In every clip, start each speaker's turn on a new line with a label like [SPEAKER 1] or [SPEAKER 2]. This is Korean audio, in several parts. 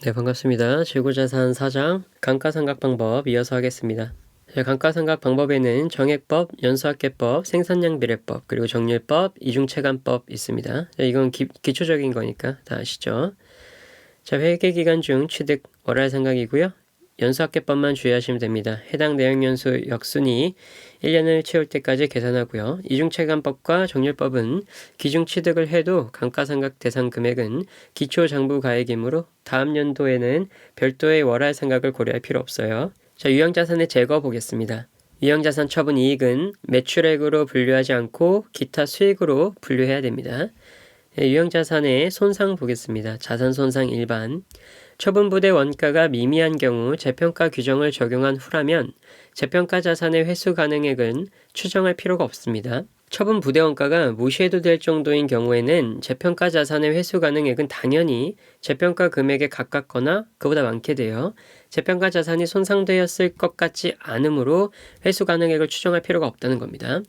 [SPEAKER 1] 네, 반갑습니다. 재고자산 4장 감가상각 방법 이어서 하겠습니다. 감가상각 방법에는 정액법, 연수합계법, 생산량비례법, 그리고 정률법, 이중체감법 있습니다. 이건 기초적인 거니까 다 아시죠? 회계기간 중 취득 월할상각이고요. 연수합계법만 주의하시면 됩니다. 해당 내역연수 역순위 1년을 채울 때까지 계산하고요. 이중체감법과 정률법은 기중취득을 해도 감가상각 대상 금액은 기초장부가액이므로 다음 연도에는 별도의 월할상각을 고려할 필요 없어요. 유형자산의 제거 보겠습니다. 유형자산 처분 이익은 매출액으로 분류하지 않고 기타 수익으로 분류해야 됩니다. 유형자산의 손상 보겠습니다. 자산 손상 일반. 처분부대 원가가 미미한 경우 재평가 규정을 적용한 후라면 재평가 자산의 회수 가능액은 추정할 필요가 없습니다. 처분부대 원가가 무시해도 될 정도인 경우에는 재평가 자산의 회수 가능액은 당연히 재평가 금액에 가깝거나 그보다 많게 되어 재평가 자산이 손상되었을 것 같지 않으므로 회수 가능액을 추정할 필요가 없다는 겁니다.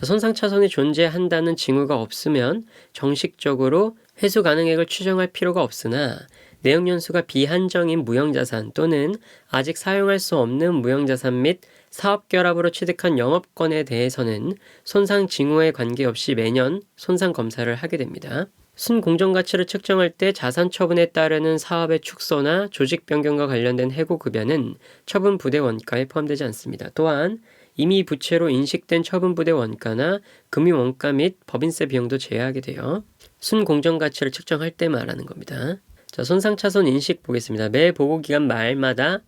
[SPEAKER 1] 손상차손이 존재한다는 징후가 없으면 정식적으로 회수 가능액을 추정할 필요가 없으나 내역연수가 비한정인 무형자산 또는 아직 사용할 수 없는 무형자산 및 사업결합으로 취득한 영업권에 대해서는 손상 징후에 관계없이 매년 손상 검사를 하게 됩니다. 순공정가치를 측정할 때 자산 처분에 따르는 사업의 축소나 조직 변경과 관련된 해고급여는 처분부대 원가에 포함되지 않습니다. 또한 이미 부채로 인식된 처분부대 원가나 금융원가 및 법인세 비용도 제외하게 돼요. 순공정가치를 측정할 때 말하는 겁니다. 손상차손 인식 보겠습니다. 매 보고기간 말마다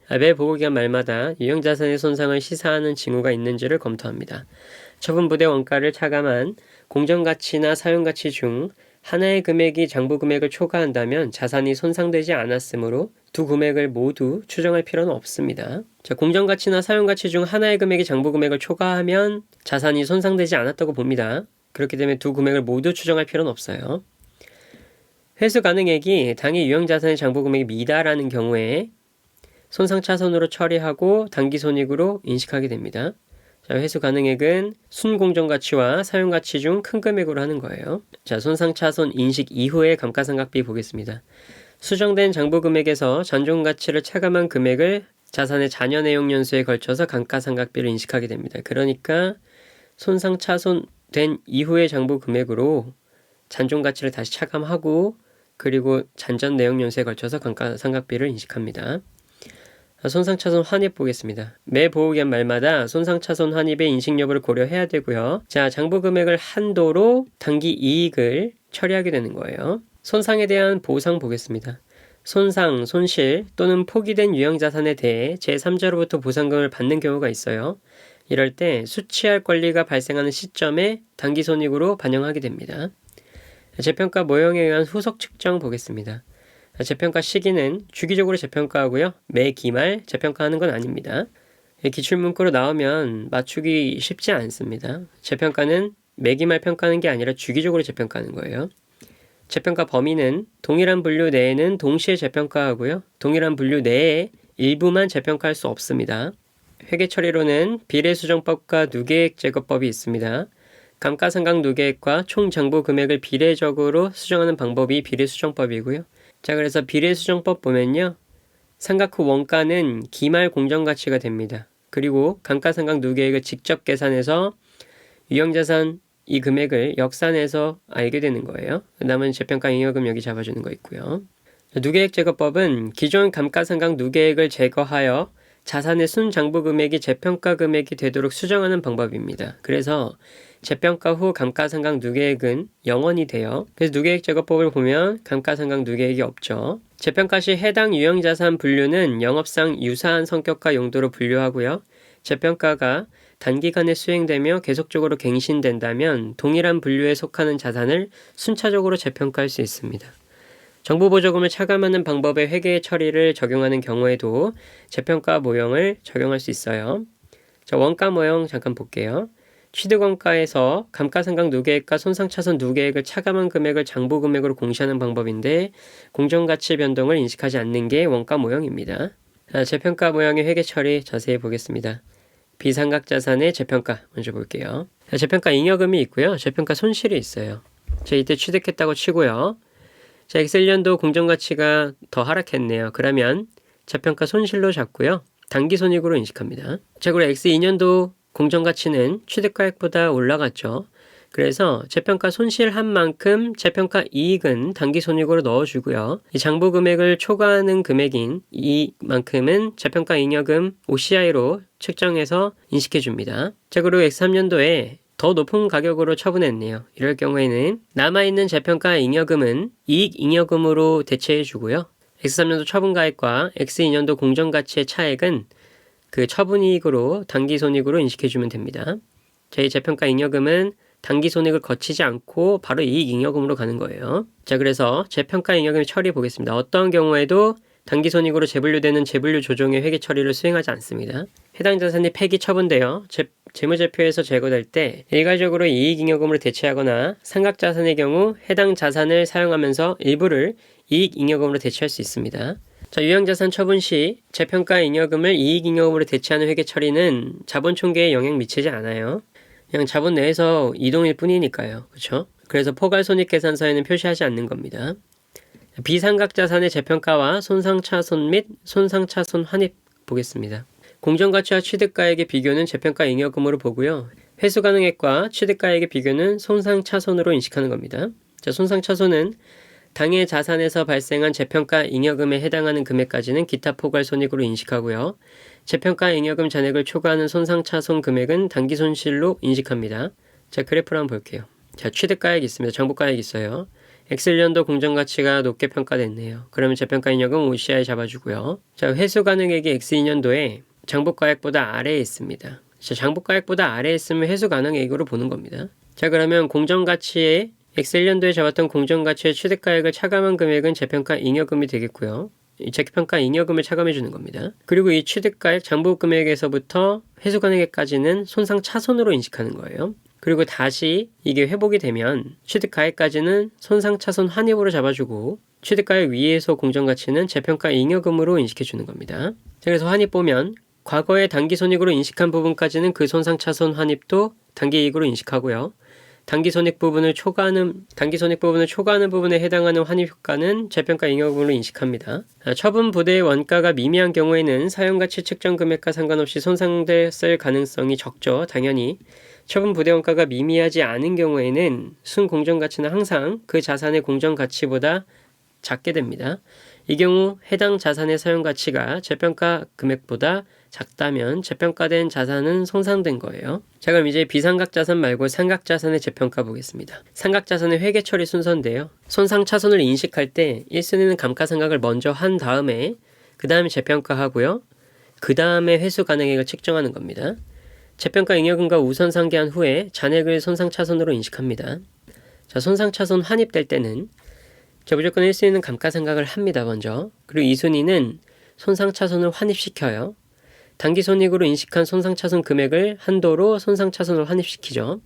[SPEAKER 1] 유형자산의 손상을 시사하는 징후가 있는지를 검토합니다. 처분부대 원가를 차감한 공정가치나 사용가치 중 하나의 금액이 장부금액을 초과한다면 자산이 손상되지 않았으므로 두 금액을 모두 추정할 필요는 없습니다. 공정가치나 사용가치 중 하나의 금액이 장부금액을 초과하면 자산이 손상되지 않았다고 봅니다. 그렇기 때문에 두 금액을 모두 추정할 필요는 없어요. 회수 가능액이 당해 유형자산의 장부금액이 미달하는 경우에 손상차손으로 처리하고 당기손익으로 인식하게 됩니다. 회수 가능액은 순공정가치와 사용가치 중 큰 금액으로 하는 거예요. 손상차손 인식 이후의 감가상각비 보겠습니다. 수정된 장부금액에서 잔존가치를 차감한 금액을 자산의 잔여 내용 연수에 걸쳐서 감가상각비를 인식하게 됩니다. 그러니까 손상차손된 이후의 장부금액으로 잔존가치를 다시 차감하고 그리고 잔전 내용 연수에 걸쳐서 감가상각비를 인식합니다. 손상차손 환입 보겠습니다. 매 보호기간 말마다 손상차손 환입의 인식 여부를 고려해야 되고요. 장부금액을 한도로 당기 이익을 처리하게 되는 거예요. 손상에 대한 보상 보겠습니다. 손상, 손실 또는 포기된 유형자산에 대해 제3자로부터 보상금을 받는 경우가 있어요. 이럴 때 수취할 권리가 발생하는 시점에 당기손익으로 반영하게 됩니다. 재평가 모형에 의한 후속 측정 보겠습니다. 재평가 시기는 주기적으로 재평가하고요. 매 기말 재평가하는 건 아닙니다. 기출문구로 나오면 맞추기 쉽지 않습니다. 재평가는 매 기말 평가하는 게 아니라 주기적으로 재평가하는 거예요. 재평가 범위는 동일한 분류 내에는 동시에 재평가하고요. 동일한 분류 내에 일부만 재평가할 수 없습니다. 회계처리로는 비례수정법과 누계액 제거법이 있습니다. 감가상각 누계액과 총장부 금액을 비례적으로 수정하는 방법이 비례수정법이고요. 그래서 비례수정법 보면요. 상각 후 원가는 기말 공정가치가 됩니다. 그리고 감가상각 누계액을 직접 계산해서 유형자산 이 금액을 역산해서 알게 되는 거예요. 남은 재평가 잉여금 여기 잡아주는 거 있고요. 누계액 제거법은 기존 감가상각 누계액을 제거하여 자산의 순장부 금액이 재평가 금액이 되도록 수정하는 방법입니다. 그래서 재평가 후 감가상각 누계액은 0원이 돼요. 그래서 누계액 제거법을 보면 감가상각 누계액이 없죠. 재평가 시 해당 유형자산 분류는 영업상 유사한 성격과 용도로 분류하고요. 재평가가 단기간에 수행되며 계속적으로 갱신된다면 동일한 분류에 속하는 자산을 순차적으로 재평가할 수 있습니다. 정부보조금을 차감하는 방법의 회계 처리를 적용하는 경우에도 재평가 모형을 적용할 수 있어요. 원가 모형 잠깐 볼게요. 취득원가에서 감가상각 누계액과 손상차손 누계액을 차감한 금액을 장부금액으로 공시하는 방법인데 공정가치 변동을 인식하지 않는 게 원가 모형입니다. 재평가 모형의 회계 처리 자세히 보겠습니다. 비상각자산의 재평가 먼저 볼게요. 재평가 잉여금이 있고요. 재평가 손실이 있어요. 이때 취득했다고 치고요. 자, 엑셀년도 공정가치가 더 하락했네요. 그러면 재평가 손실로 잡고요. 당기손익으로 인식합니다. 자, 그리고 X2년도 공정가치는 취득가액보다 올라갔죠. 그래서 재평가 손실한 만큼 재평가 이익은 당기손익으로 넣어주고요. 이 장부 금액을 초과하는 금액인 이만큼은 재평가 잉여금 OCI로 측정해서 인식해줍니다. 자, 그리고 X3년도에 더 높은 가격으로 처분했네요. 이럴 경우에는 남아있는 재평가 잉여금은 이익 잉여금으로 대체해주고요. X3년도 처분가액과 X2년도 공정가치의 차액은 그 처분이익으로 당기손익으로 인식해주면 됩니다. 이 재평가 잉여금은 당기손익을 거치지 않고 바로 이익 잉여금으로 가는 거예요. 자, 그래서 재평가 잉여금의 처리 보겠습니다. 어떤 경우에도 당기손익으로 재분류되는 재분류 조정의 회계 처리를 수행하지 않습니다. 해당 자산이 폐기 처분되어 재무제표에서 제거될 때 일괄적으로 이익잉여금으로 대체하거나 상각자산의 경우 해당 자산을 사용하면서 일부를 이익잉여금으로 대체할 수 있습니다. 자, 유형자산 처분 시 재평가 잉여금을 이익잉여금으로 대체하는 회계 처리는 자본 총계에 영향 미치지 않아요. 그냥 자본 내에서 이동일 뿐이니까요. 그렇죠? 그래서 포괄손익계산서에는 표시하지 않는 겁니다. 비상각자산의 재평가와 손상차손 및 손상차손 환입 보겠습니다. 공정가치와 취득가액의 비교는 재평가 잉여금으로 보고요. 회수가능액과 취득가액의 비교는 손상차손으로 인식하는 겁니다. 자, 손상차손은 당해 자산에서 발생한 재평가 잉여금에 해당하는 금액까지는 기타 포괄손익으로 인식하고요. 재평가 잉여금 잔액을 초과하는 손상차손 금액은 당기손실로 인식합니다. 자, 그래프를 한번 볼게요. 자, 취득가액이 있습니다. 장부가액이 있어요. 엑셀년도 공정가치가 높게 평가됐네요. 그러면 재평가 잉여금 OCI 잡아주고요. 자, 회수가능액이 X2년도에 장부가액보다 아래에 있습니다. 자, 장부가액보다 아래에 있으면 회수가능액으로 보는 겁니다. 자, 그러면 공정가치에 엑셀년도에 잡았던 공정가치의 취득가액을 차감한 금액은 재평가 잉여금이 되겠고요. 이 재평가 잉여금을 차감해 주는 겁니다. 그리고 이 취득가액 장부금액에서부터 회수가능액까지는 손상차손으로 인식하는 거예요. 그리고 다시 이게 회복이 되면 취득가액까지는 손상차손 환입으로 잡아주고 취득가액 위에서 공정가치는 재평가 잉여금으로 인식해 주는 겁니다. 그래서 환입 보면 과거에 당기손익으로 인식한 부분까지는 그 손상차손 환입도 당기이익으로 인식하고요. 당기손익 부분을 초과하는 부분에 해당하는 환입효과는 재평가 잉여금으로 인식합니다. 처분 부대의 원가가 미미한 경우에는 사용가치 측정 금액과 상관없이 손상됐을 가능성이 적죠. 당연히 처분 부대 원가가 미미하지 않은 경우에는 순공정가치는 항상 그 자산의 공정가치보다 작게 됩니다. 이 경우 해당 자산의 사용가치가 재평가 금액보다 작다면 재평가된 자산은 손상된 거예요. 자, 그럼 이제 비상각자산 말고 상각자산의 재평가 보겠습니다. 상각자산의 회계처리 순서인데요. 손상차손을 인식할 때 1순위는 감가상각을 먼저 한 다음에 그 다음에 재평가하고요. 그 다음에 회수가능액을 측정하는 겁니다. 재평가 잉여금과 우선 상계한 후에 잔액을 손상차손으로 인식합니다. 자, 손상차손 환입될 때는 무조건 1순위는 감가상각을 합니다. 먼저. 그리고 2순위는 손상차손을 환입시켜요. 당기손익으로 인식한 손상차손 금액을 한도로 손상차손을 환입시키죠.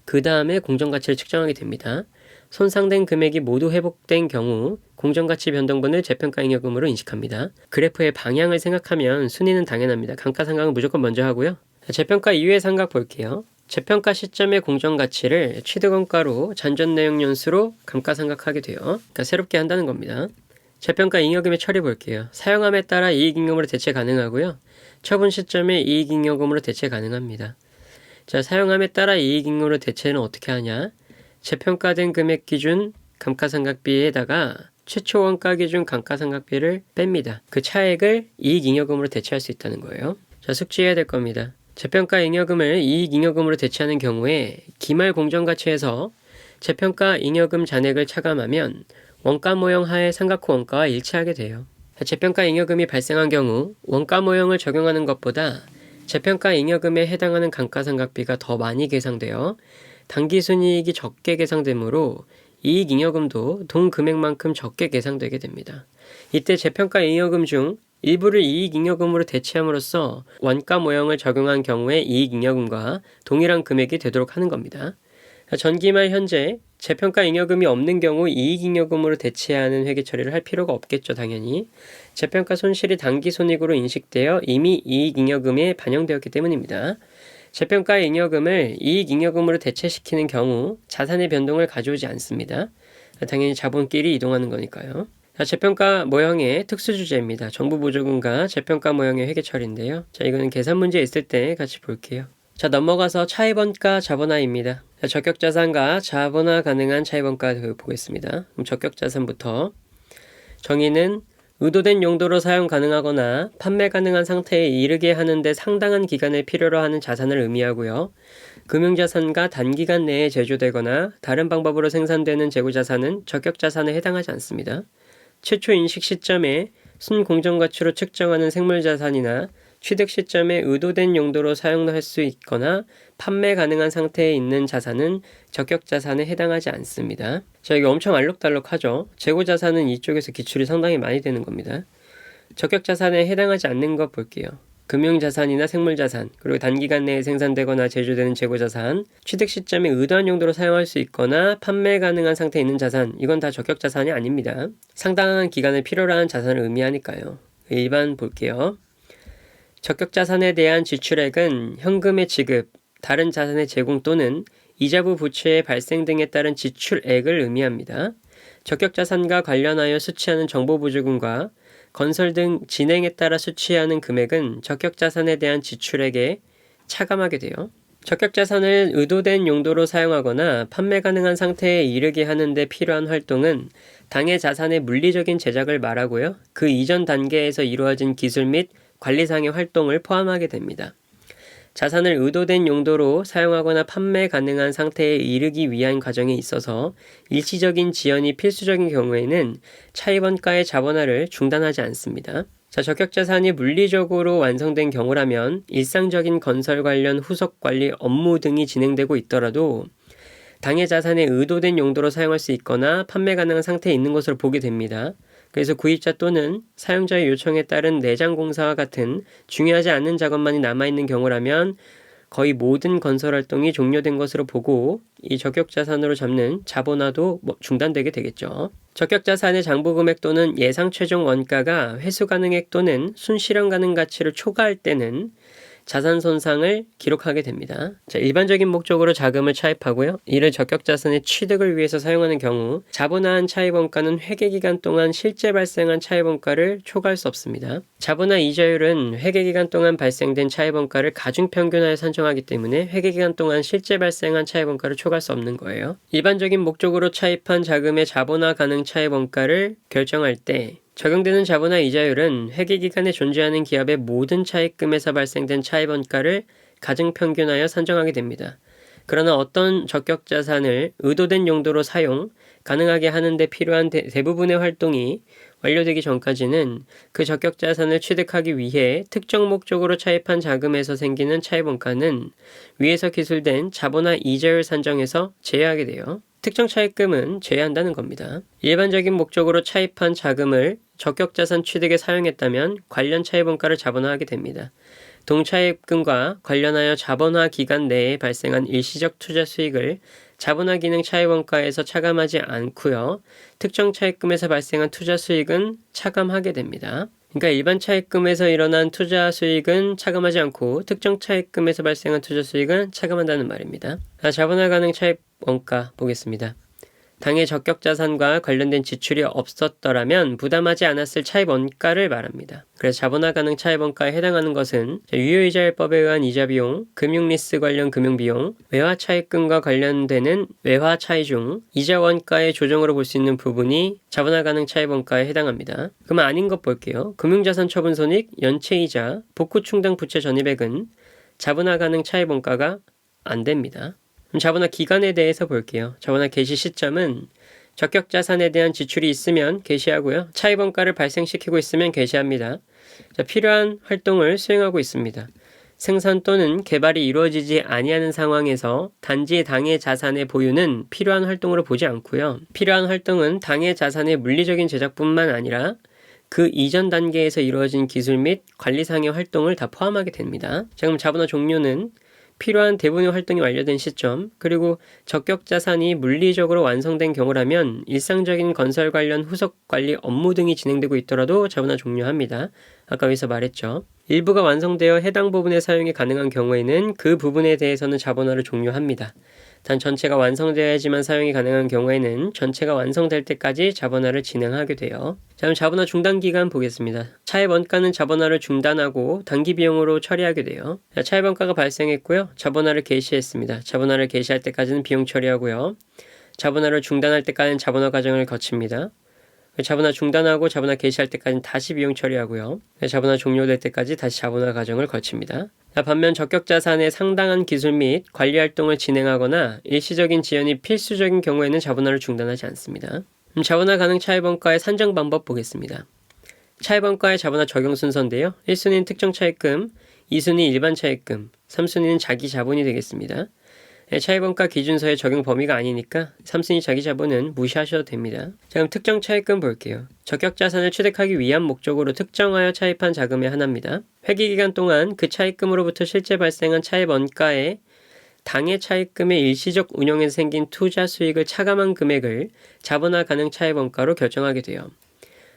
[SPEAKER 1] 그 다음에 공정가치를 측정하게 됩니다. 손상된 금액이 모두 회복된 경우 공정가치 변동분을 재평가 잉여금으로 인식합니다. 그래프의 방향을 생각하면 순위는 당연합니다. 감가상각은 무조건 먼저 하고요. 재평가 이후의 상각 볼게요. 재평가 시점의 공정가치를 취득원가로 잔존내역연수로 감가상각하게 돼요. 그러니까 새롭게 한다는 겁니다. 재평가 잉여금의 처리 볼게요. 사용함에 따라 이익잉여금으로 대체 가능하고요. 처분 시점에 이익잉여금으로 대체 가능합니다. 자, 사용함에 따라 이익잉여금으로 대체는 어떻게 하냐? 재평가된 금액 기준 감가상각비에다가 최초 원가 기준 감가상각비를 뺍니다. 그 차액을 이익잉여금으로 대체할 수 있다는 거예요. 자, 숙지해야 될 겁니다. 재평가 잉여금을 이익잉여금으로 대체하는 경우에 기말 공정가치에서 재평가 잉여금 잔액을 차감하면 원가 모형 하에 삼각호 원가와 일치하게 돼요. 재평가 잉여금이 발생한 경우 원가 모형을 적용하는 것보다 재평가 잉여금에 해당하는 감가상각비가 더 많이 계상되어 당기순이익이 적게 계상되므로 이익잉여금도 동금액만큼 적게 계상되게 됩니다. 이때 재평가 잉여금 중 일부를 이익잉여금으로 대체함으로써 원가 모형을 적용한 경우에 이익잉여금과 동일한 금액이 되도록 하는 겁니다. 전기말 현재 재평가 잉여금이 없는 경우 이익잉여금으로 대체하는 회계 처리를 할 필요가 없겠죠. 당연히. 재평가 손실이 당기손익으로 인식되어 이미 이익잉여금에 반영되었기 때문입니다. 재평가 잉여금을 이익잉여금으로 대체시키는 경우 자산의 변동을 가져오지 않습니다. 당연히 자본끼리 이동하는 거니까요. 자, 재평가 모형의 특수주제입니다. 정부보조금과 재평가 모형의 회계처리인데요. 자, 이거는 계산 문제 있을 때 같이 볼게요. 자, 넘어가서 차입원가 자본화입니다. 자, 적격자산과 자본화 가능한 차입원가 보겠습니다. 그럼 적격자산부터 정의는 의도된 용도로 사용 가능하거나 판매 가능한 상태에 이르게 하는데 상당한 기간을 필요로 하는 자산을 의미하고요. 금융자산과 단기간 내에 제조되거나 다른 방법으로 생산되는 재고자산은 적격자산에 해당하지 않습니다. 최초 인식 시점에 순공정가치로 측정하는 생물자산이나 취득 시점에 의도된 용도로 사용할 수 있거나 판매 가능한 상태에 있는 자산은 적격자산에 해당하지 않습니다. 자, 이게 엄청 알록달록하죠. 재고자산은 이쪽에서 기출이 상당히 많이 되는 겁니다. 적격자산에 해당하지 않는 것 볼게요. 금융자산이나 생물자산, 그리고 단기간 내에 생산되거나 제조되는 재고자산, 취득 시점에 의도한 용도로 사용할 수 있거나 판매 가능한 상태에 있는 자산, 이건 다 적격자산이 아닙니다. 상당한 기간을 필요로 하는 자산을 의미하니까요. 일반 볼게요. 적격자산에 대한 지출액은 현금의 지급, 다른 자산의 제공 또는 이자부 부채의 발생 등에 따른 지출액을 의미합니다. 적격자산과 관련하여 수취하는 정보보조금과 건설 등 진행에 따라 수취하는 금액은 적격자산에 대한 지출액에 차감하게 돼요. 적격자산을 의도된 용도로 사용하거나 판매 가능한 상태에 이르게 하는 데 필요한 활동은 당해 자산의 물리적인 제작을 말하고요. 그 이전 단계에서 이루어진 기술 및 관리상의 활동을 포함하게 됩니다. 자산을 의도된 용도로 사용하거나 판매 가능한 상태에 이르기 위한 과정에 있어서 일시적인 지연이 필수적인 경우에는 차입원가의 자본화를 중단하지 않습니다. 자, 적격자산이 물리적으로 완성된 경우라면 일상적인 건설 관련 후속 관리 업무 등이 진행되고 있더라도 당해 자산의 의도된 용도로 사용할 수 있거나 판매 가능한 상태에 있는 것으로 보게 됩니다. 그래서 구입자 또는 사용자의 요청에 따른 내장 공사와 같은 중요하지 않은 작업만이 남아있는 경우라면 거의 모든 건설 활동이 종료된 것으로 보고 이 적격자산으로 잡는 자본화도 중단되게 되겠죠. 적격자산의 장부금액 또는 예상 최종 원가가 회수 가능액 또는 순실현 가능 가치를 초과할 때는 자산 손상을 기록하게 됩니다. 자, 일반적인 목적으로 자금을 차입하고요. 이를 적격자산의 취득을 위해서 사용하는 경우 자본화한 차입원가는 회계기간 동안 실제 발생한 차입원가를 초과할 수 없습니다. 자본화 이자율은 회계기간 동안 발생된 차입원가를 가중평균하여 산정하기 때문에 회계기간 동안 실제 발생한 차입원가를 초과할 수 없는 거예요. 일반적인 목적으로 차입한 자금의 자본화 가능 차입원가를 결정할 때 적용되는 자본화 이자율은 회계기간에 존재하는 기업의 모든 차입금에서 발생된 차입원가를 가중평균하여 산정하게 됩니다. 그러나 어떤 적격자산을 의도된 용도로 사용 가능하게 하는 데 필요한 대부분의 활동이 완료되기 전까지는 그 적격자산을 취득하기 위해 특정 목적으로 차입한 자금에서 생기는 차입원가는 위에서 기술된 자본화 이자율 산정에서 제외하게 돼요. 특정 차입금은 제외한다는 겁니다. 일반적인 목적으로 차입한 자금을 적격자산 취득에 사용했다면 관련 차입원가를 자본화하게 됩니다. 동차입금과 관련하여 자본화 기간 내에 발생한 일시적 투자 수익을 자본화 기능 차입원가에서 차감하지 않고요. 특정 차입금에서 발생한 투자 수익은 차감하게 됩니다. 그러니까 일반 차입금에서 일어난 투자 수익은 차감하지 않고 특정 차입금에서 발생한 투자 수익은 차감한다는 말입니다. 자본화 가능 차입원가 보겠습니다. 당해 적격자산과 관련된 지출이 없었더라면 부담하지 않았을 차입원가를 말합니다. 그래서 자본화 가능 차입원가에 해당하는 것은 유효이자율법에 의한 이자비용, 금융리스 관련 금융비용, 외화차입금과 관련되는 외화차이 중 이자원가의 조정으로 볼 수 있는 부분이 자본화 가능 차입원가에 해당합니다. 그러면 아닌 것 볼게요. 금융자산 처분 손익, 연체이자, 복구충당 부채 전입액은 자본화 가능 차입원가가 안 됩니다. 그럼 자본화 기간에 대해서 볼게요. 자본화 개시 시점은 적격자산에 대한 지출이 있으면 개시하고요. 차입원가를 발생시키고 있으면 개시합니다. 자, 필요한 활동을 수행하고 있습니다. 생산 또는 개발이 이루어지지 아니하는 상황에서 단지 당해 자산의 보유는 필요한 활동으로 보지 않고요. 필요한 활동은 당해 자산의 물리적인 제작뿐만 아니라 그 이전 단계에서 이루어진 기술 및 관리상의 활동을 다 포함하게 됩니다. 자, 그럼 자본화 종료는 필요한 대부분의 활동이 완료된 시점, 그리고 적격자산이 물리적으로 완성된 경우라면 일상적인 건설 관련 후속 관리 업무 등이 진행되고 있더라도 자본화 종료합니다. 아까 여기서 말했죠. 일부가 완성되어 해당 부분의 사용이 가능한 경우에는 그 부분에 대해서는 자본화를 종료합니다. 단 전체가 완성되어야지만 사용이 가능한 경우에는 전체가 완성될 때까지 자본화를 진행하게 돼요. 자, 그럼 자본화 중단 기간 보겠습니다. 차입 원가는 자본화를 중단하고 단기 비용으로 처리하게 돼요. 자, 차입 원가가 발생했고요. 자본화를 개시했습니다. 자본화를 개시할 때까지는 비용 처리하고요. 자본화를 중단할 때까지는 자본화 과정을 거칩니다. 자본화 중단하고 자본화 개시할 때까지는 다시 비용 처리하고요. 자본화 종료될 때까지 다시 자본화 과정을 거칩니다. 반면 적격 자산의 상당한 기술 및 관리 활동을 진행하거나 일시적인 지연이 필수적인 경우에는 자본화를 중단하지 않습니다. 자본화 가능 차입원가의 산정 방법 보겠습니다. 차입원가의 자본화 적용 순서인데요. 1순위는 특정 차입금, 2순위 일반 차입금, 3순위는 자기 자본이 되겠습니다. 차입원가 기준서의 적용 범위가 아니니까 3순위 자기 자본은 무시하셔도 됩니다. 자, 그럼 특정 차입금 볼게요. 적격 자산을 취득하기 위한 목적으로 특정하여 차입한 자금의 하나입니다. 회기기간 동안 그 차입금으로부터 실제 발생한 차입 원가에 당해 차입금의 일시적 운용에서 생긴 투자 수익을 차감한 금액을 자본화 가능 차입 원가로 결정하게 돼요.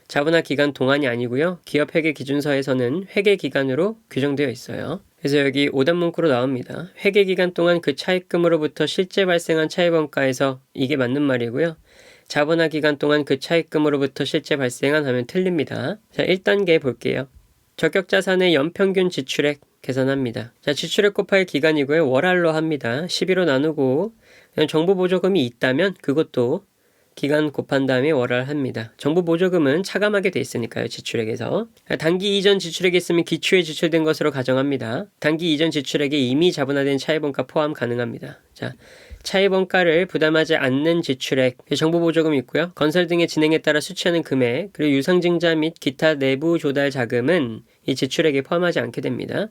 [SPEAKER 1] 자본화 기간 동안이 아니고요. 기업 회계 기준서에서는 회계 기간으로 규정되어 있어요. 그래서 여기 오답 문구로 나옵니다. 회계 기간 동안 그 차입금으로부터 실제 발생한 차입 원가에서 이게 맞는 말이고요. 자본화 기간 동안 그 차입금으로부터 실제 발생한 하면 틀립니다. 자, 1단계 볼게요. 적격 자산의 연평균 지출액 계산합니다. 자, 지출액 곱하기 기간이고요. 월할로 합니다. 12로 나누고 정부 보조금이 있다면 그것도 기간 곱한 다음에 월할 합니다. 정부 보조금은 차감하게 돼 있으니까요. 지출액에서. 단기 이전 지출액이 있으면 기초에 지출된 것으로 가정합니다. 단기 이전 지출액에 이미 자본화된 차입원가 포함 가능합니다. 자, 차입원가를 부담하지 않는 지출액, 정부 보조금이 있고요. 건설 등의 진행에 따라 수취하는 금액, 그리고 유상증자 및 기타 내부 조달 자금은 이 지출액에 포함하지 않게 됩니다.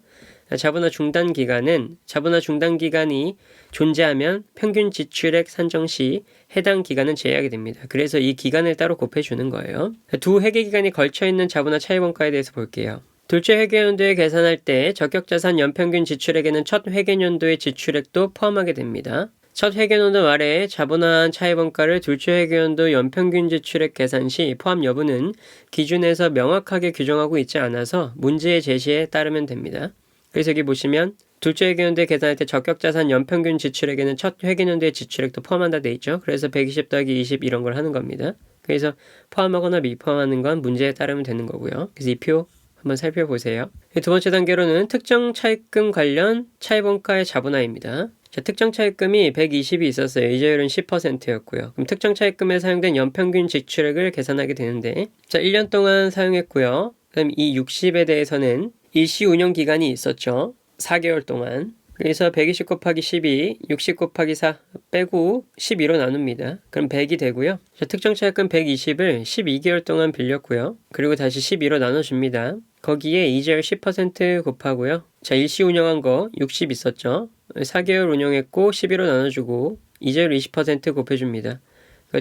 [SPEAKER 1] 자본화 중단 기간은 자본화 중단 기간이 존재하면 평균 지출액 산정 시 해당 기간은 제외하게 됩니다. 그래서 이 기간을 따로 곱해주는 거예요. 두 회계 기간이 걸쳐있는 자본화 차입원가에 대해서 볼게요. 둘째 회계연도에 계산할 때 적격자산 연평균 지출액에는 첫 회계연도의 지출액도 포함하게 됩니다. 첫 회계연도 말에 자본화한 차입원가를 둘째 회계연도 연평균 지출액 계산 시 포함 여부는 기준에서 명확하게 규정하고 있지 않아서 문제의 제시에 따르면 됩니다. 그래서 여기 보시면 둘째 회계연도에 계산할 때 적격자산 연평균 지출액에는 첫 회계연도의 지출액도 포함한다 돼 있죠. 그래서 120 더하기 20 이런 걸 하는 겁니다. 그래서 포함하거나 미포함하는 건 문제에 따르면 되는 거고요. 그래서 이 표 한번 살펴보세요. 두 번째 단계로는 특정 차입금 관련 차입원가의 자본화입니다. 자, 특정 차입금이 120이 있었어요. 이자율은 10%였고요. 그럼 특정 차입금에 사용된 연평균 지출액을 계산하게 되는데, 자, 1년 동안 사용했고요. 그럼 이 60에 대해서는 일시 운영 기간이 있었죠. 4개월 동안. 그래서 120 곱하기 12, 60 곱하기 4 빼고 12로 나눕니다. 그럼 100이 되고요. 자, 특정 차입금 120을 12개월 동안 빌렸고요. 그리고 다시 12로 나눠줍니다. 거기에 이자율 10% 곱하고요. 자, 일시 운영한 거 60 있었죠. 4개월 운영했고 12로 나눠주고 이자율 20% 곱해줍니다.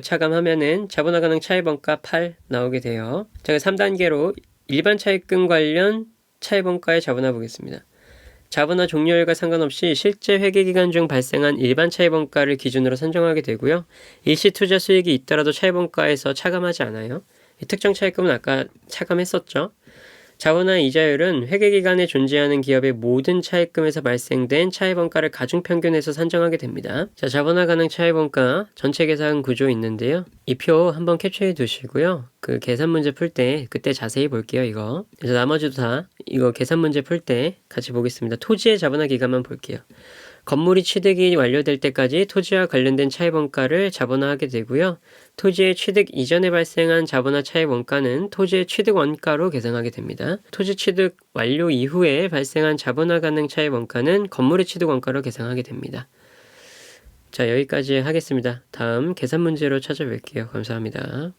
[SPEAKER 1] 차감하면은 자본화 가능 차입원가 8 나오게 돼요. 자, 3단계로 일반 차입금 관련 차입원가의 자본화 보겠습니다. 자본화 종료일과 상관없이 실제 회계기간 중 발생한 일반 차입원가를 기준으로 산정하게 되고요. 일시 투자 수익이 있더라도 차입원가에서 차감하지 않아요. 특정 차입금은 아까 차감했었죠. 자본화 이자율은 회계기간에 존재하는 기업의 모든 차입금에서 발생된 차입원가를 가중평균해서 산정하게 됩니다. 자, 자본화 가능 차입원가 전체 계산 구조 있는데요. 이 표 한번 캡처해 두시고요. 그 계산 문제 풀 때 그때 자세히 볼게요. 이거. 그래서 나머지도 다 이거 계산 문제 풀 때 같이 보겠습니다. 토지의 자본화 기간만 볼게요. 건물이 취득이 완료될 때까지 토지와 관련된 차입원가를 자본화하게 되고요. 토지의 취득 이전에 발생한 자본화 차입원가는 토지의 취득 원가로 계산하게 됩니다. 토지 취득 완료 이후에 발생한 자본화 가능 차입원가는 건물의 취득 원가로 계산하게 됩니다. 자, 여기까지 하겠습니다. 다음 계산 문제로 찾아뵐게요. 감사합니다.